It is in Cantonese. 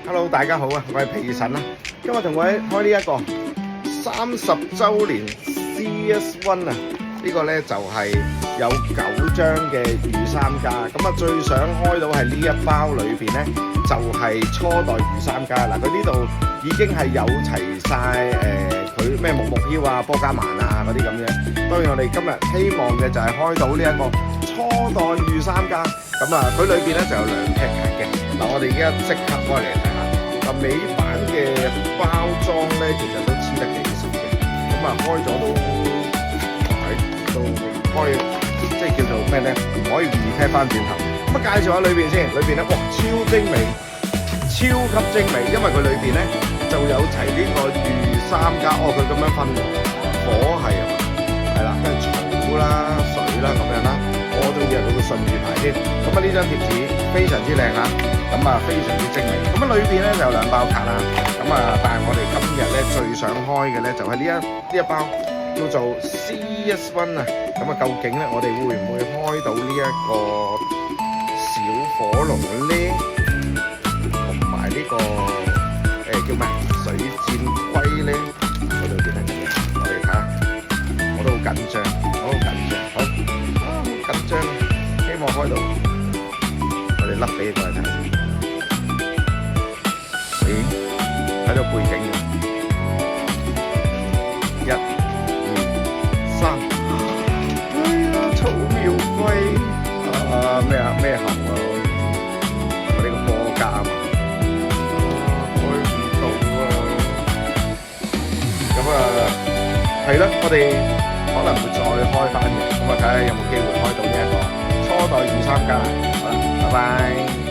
Hello， 大家好啊，我係皮神啦。今日同我開呢一個30週年 CS1 啊，呢個咧就係有9張嘅御三家。咁啊，最想開到係呢一包裏邊咧，就係初代御三家嗱。佢呢度已經係有齊晒佢咩木木飄啊、波加曼啊嗰啲咁樣。當然我哋今日希望嘅就係開到呢一個初代御三家。咁啊，佢裏邊咧就有2 pack 嘅。嗱，我哋而家即刻開嚟睇下。嗱，美版嘅包裝咧，其實都黐得幾實嘅。咁啊，開咗都開，即係叫做咩咧？唔可以repair翻轉頭。咁啊，介紹下裏邊先。裏邊咧，哇，超精美，超級精美。因為佢裏邊咧就有齊呢個御三家。哦，佢咁樣分火係啦，跟住草啦、水啦咁樣啦。我仲以為佢會順住排添。咁啊，呢張貼紙非常之靚啊！咁啊，非常之精美。咁啊，裏邊咧就有2包卡啦。咁啊，但係我哋今日咧最想開嘅咧就係呢一包叫做 CS1 啊。咁啊，究竟咧我哋會唔會開到呢一個小火龍咧？同埋呢個叫咩水箭龜咧？嗰度變係點樣？我哋睇下，我都好緊張，好緊張，好緊張，希望開到。我哋甩俾過嚟睇。睇到背景嘅，1、2、3，哎呀，草苗龜咩猴啊？我呢個波加嘛，開唔到啊！咁啊，係啦，我哋可能會再開翻嘅，咁啊睇下有冇機會開到呢一個初代御三家啦。好啦，拜拜。